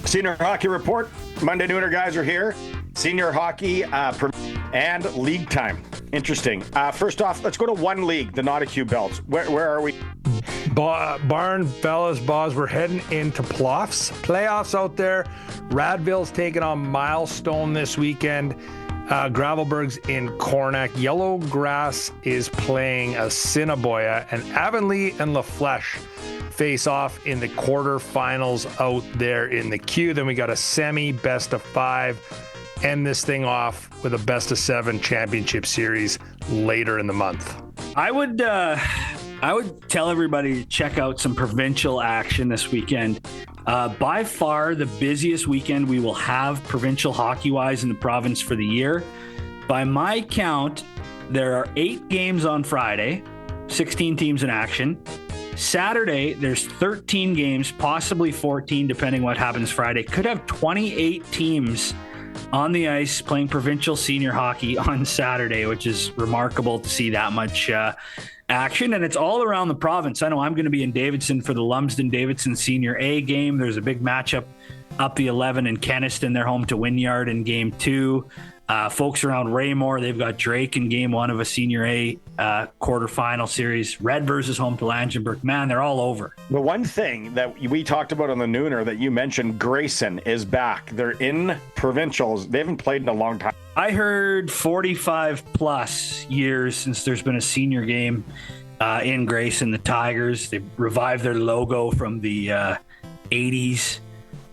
Senior Hockey Report. Monday Nooner guys are here. Senior Hockey and league time. Interesting. First off, let's go to one league, the Notikeww Belts. Where are we? Barn, fellas, Boz, we're heading into playoffs out there. Radville's taking on Milestone this weekend. Gravelberg's in Cornack. Yellowgrass is playing Assiniboia, and Avonlea and La Flèche face off in the quarterfinals out there in the queue. Then we got a semi best of 5. End this thing off with a best of 7 championship series later in the month. I would tell everybody to check out some provincial action this weekend. By far the busiest weekend we will have provincial hockey-wise in the province for the year. By my count, there are 8 games on Friday, 16 teams in action. Saturday, there's 13 games, possibly 14, depending what happens Friday. Could have 28 teams on the ice playing provincial senior hockey on Saturday, which is remarkable to see that much action, and it's all around the province. I know I'm going to be in Davidson for the Lumsden-Davidson Senior A game. There's a big matchup up the 11 in Kenniston. They're home to Wynyard in game 2. Folks around Raymore, they've got Drake in game 1 of a Senior A quarterfinal series. Redvers is home to Langenburg. Man, they're all over. The one thing that we talked about on the Nooner that you mentioned, Grayson is back. They're in provincials. They haven't played in a long time. I heard 45 plus years since there's been a senior game in Grayson. The Tigers, they revived their logo from the 80s,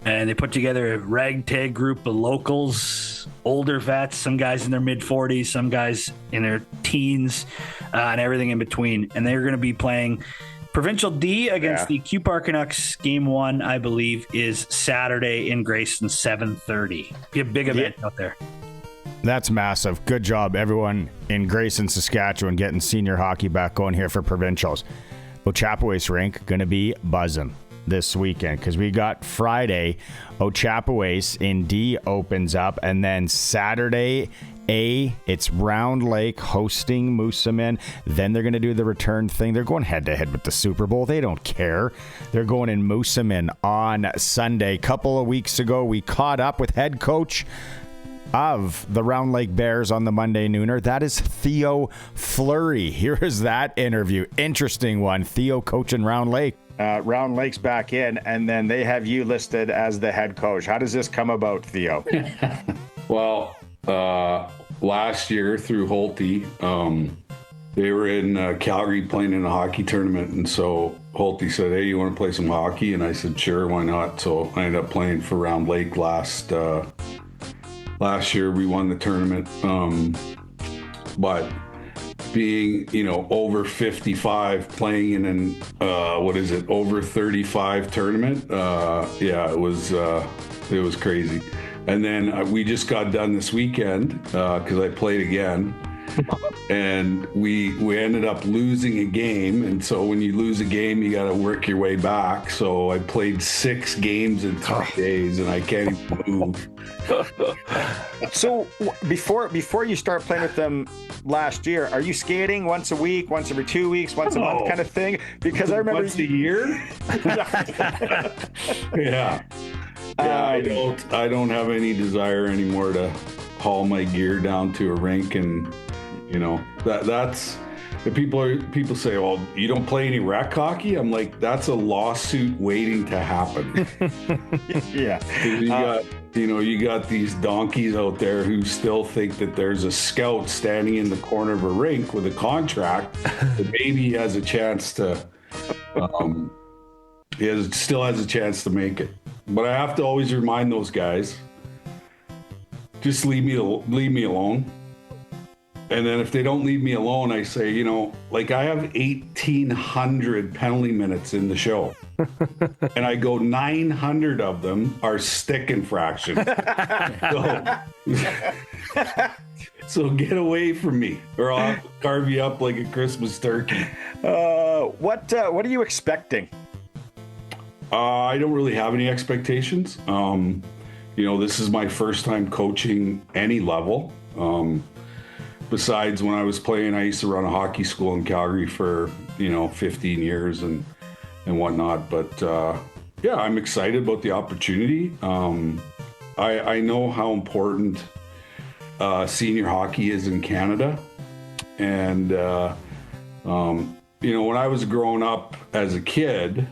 and they put together a ragtag group of locals, older vets, some guys in their mid-40s, some guys in their teens, and everything in between. And they're going to be playing Provincial D against the Q Park Canucks. Game 1, I believe, is Saturday in Grayson, 7:30. Be a big event out there. That's massive. Good job, everyone in Grayson, Saskatchewan, getting senior hockey back going here for provincials. Ochapowace rink going to be buzzing this weekend because we got Friday, Ochapowace in D opens up, and then Saturday, it's Round Lake hosting Moosomin. Then they're going to do the return thing. They're going head-to-head with the Super Bowl. They don't care. They're going in Moosomin on Sunday. A couple of weeks ago, we caught up with head coach of the Round Lake Bears on the Monday Nooner. That is Theo Fleury. Here is that interview. Interesting one. Theo coaching Round Lake. Round Lake's back in, and then they have you listed as the head coach. How does this come about, Theo? Well, last year through Holte, they were in Calgary playing in a hockey tournament, and so Holte said, "Hey, you want to play some hockey?" And I said, "Sure, why not?" So I ended up playing for Round Lake last year. We won the tournament, but being over 55, playing in an over 35 tournament, it was crazy. And then we just got done this weekend because I played again, and we ended up losing a game. And so when you lose a game, you got to work your way back. So I played 6 games in 3 days, and I can't even move. So before you start playing with them last year, are you skating once a week, once every 2 weeks, once a month kind of thing? Because I remember once a year. Yeah. I don't have any desire anymore to haul my gear down to a rink, and that's the people say, "Well, you don't play any rec hockey?" I'm like, that's a lawsuit waiting to happen. Yeah. You got these donkeys out there who still think that there's a scout standing in the corner of a rink with a contract that maybe he has a chance to still has a chance to make it. But I have to always remind those guys, just leave me alone. And then if they don't leave me alone, I say, I have 1,800 penalty minutes in the show. And I go 900 of them are stick infractions. So get away from me, or I'll carve you up like a Christmas turkey. What are you expecting? I don't really have any expectations. This is my first time coaching any level. Besides when I was playing, I used to run a hockey school in Calgary for, 15 years and whatnot. But Yeah, I'm excited about the opportunity. I know how important senior hockey is in Canada. And, when I was growing up as a kid,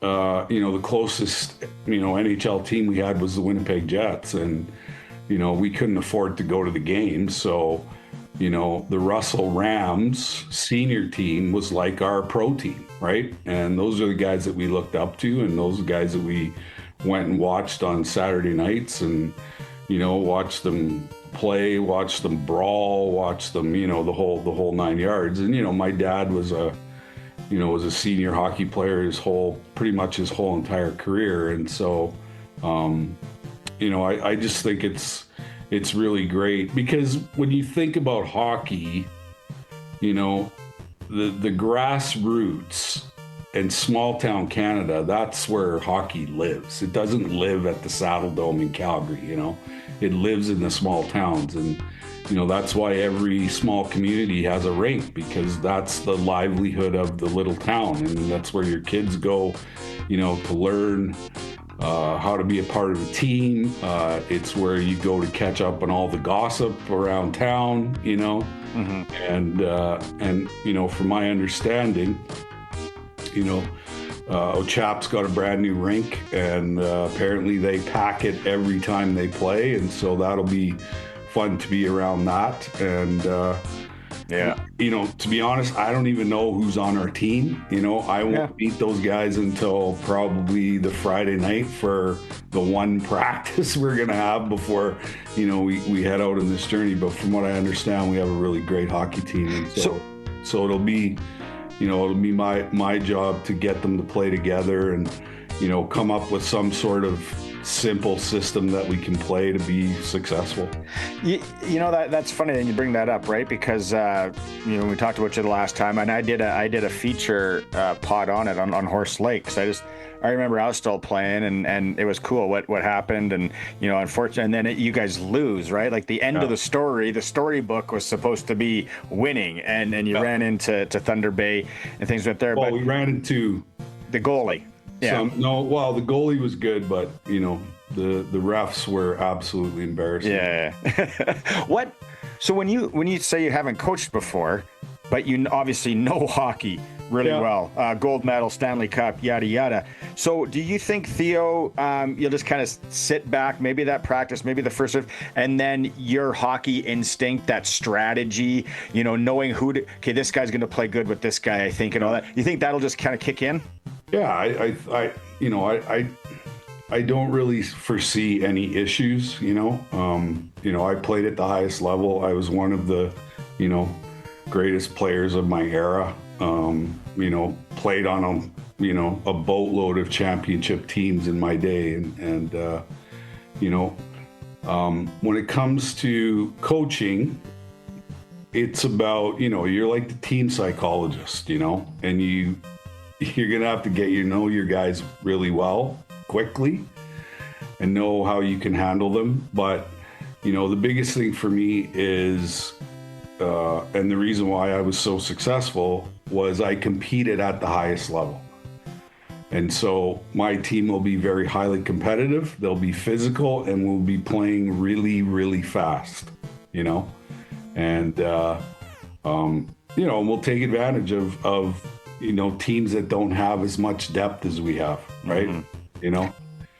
the closest, NHL team we had was the Winnipeg Jets. And, we couldn't afford to go to the games. So, the Russell Rams senior team was like our pro team, right? And those are the guys that we looked up to, and those are the guys that we went and watched on Saturday nights and, watched them play, watched them brawl, watched them, the whole 9 yards. And, my dad was a senior hockey player pretty much his whole entire career. And so, I just think it's really great because when you think about hockey, the grassroots in small town Canada, that's where hockey lives. It doesn't live at the Saddle Dome in Calgary, it lives in the small towns. And, that's why every small community has a rink, because that's the livelihood of the little town. And that's where your kids go, to learn how to be a part of a team. It's where you go to catch up on all the gossip around town, Mm-hmm. And from my understanding, Ochap's got a brand new rink, and apparently they pack it every time they play. And so that'll be fun to be around that. And, to be honest, I don't even know who's on our team. I won't meet those guys until probably the Friday night for the one practice we're going to have before, we head out on this journey. But from what I understand, we have a really great hockey team. And so it'll be, it'll be my job to get them to play together and, come up with some sort of simple system that we can play to be successful. That's funny that you bring that up, right? Because we talked about you the last time, and I did a feature pod on it on Horse Lake, because I remember I was still playing, and it was cool what happened, and unfortunately, and then you guys lose, right? Like the end of the storybook was supposed to be winning, and you ran into Thunder Bay and things went there. Well, but we ran into the goalie. Yeah. The goalie was good, but the refs were absolutely embarrassing. Yeah. What? So when you say you haven't coached before, but you obviously know hockey really well, gold medal, Stanley Cup, yada yada. So do you think, Theo, you'll just kind of sit back, maybe that practice, maybe the first serve, and then your hockey instinct, that strategy, knowing this guy's going to play good with this guy, I think, and all that. You think that'll just kind of kick in? Yeah, I don't really foresee any issues. I played at the highest level. I was one of the, greatest players of my era. Played on a boatload of championship teams in my day, and when it comes to coaching, it's about you're like the team psychologist, and you're going to have to get your guys really well quickly and know how you can handle them. But, the biggest thing for me is, and the reason why I was so successful was I competed at the highest level. And so my team will be very highly competitive. They'll be physical, and we'll be playing really, really fast, and, we'll take advantage of teams that don't have as much depth as we have, right? Mm-hmm.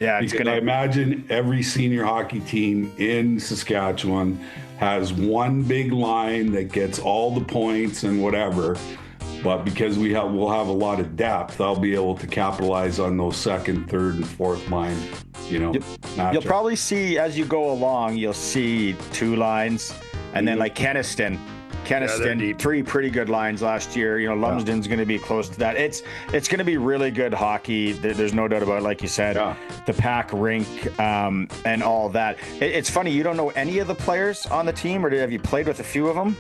Yeah, because I imagine every senior hockey team in Saskatchewan has one big line that gets all the points and whatever. But because we'll have a lot of depth, I'll be able to capitalize on those second, third, and fourth line. You'll probably see as you go along. You'll see two lines, and then like Keniston, 3 pretty good lines last year. Lumsden's going to be close to that. It's going to be really good hockey. There's no doubt about it. Like you said, the pack rink and all that. It's funny, you don't know any of the players on the team, or have you played with a few of them?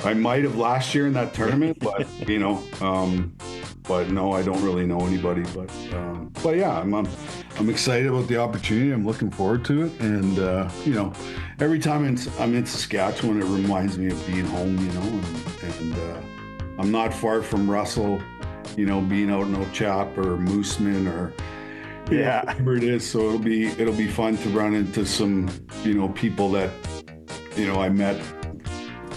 I might have last year in that tournament, but but no, I don't really know anybody. But yeah, I'm excited about the opportunity. I'm looking forward to it, and every time I'm in Saskatchewan, it reminds me of being home. And I'm not far from Russell, being out in Ochap or Mooseman or Yeah. Whatever it is. So it'll be fun to run into some, people that, I met,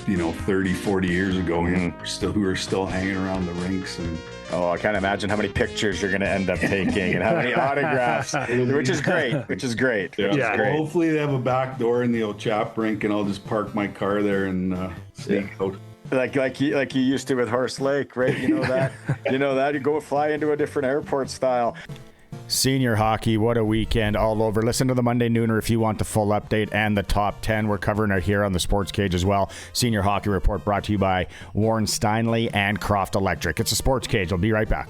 30, 40 years ago, who are still hanging around the rinks. And Oh, I can't imagine how many pictures you're going to end up taking and how many autographs, which is great. Yeah. Well, hopefully they have a back door in the old chap rink, and I'll just park my car there and sneak out. Like you used to with Horse Lake, right? You know that. You go fly into a different airport style. Senior hockey, what a weekend all over. Listen to the Monday Nooner if you want the full update and the top 10. We're covering it here on the Sports Cage as well. Senior Hockey Report brought to you by Warren Steinley and Croft Electric. It's a Sports Cage. We'll be right back.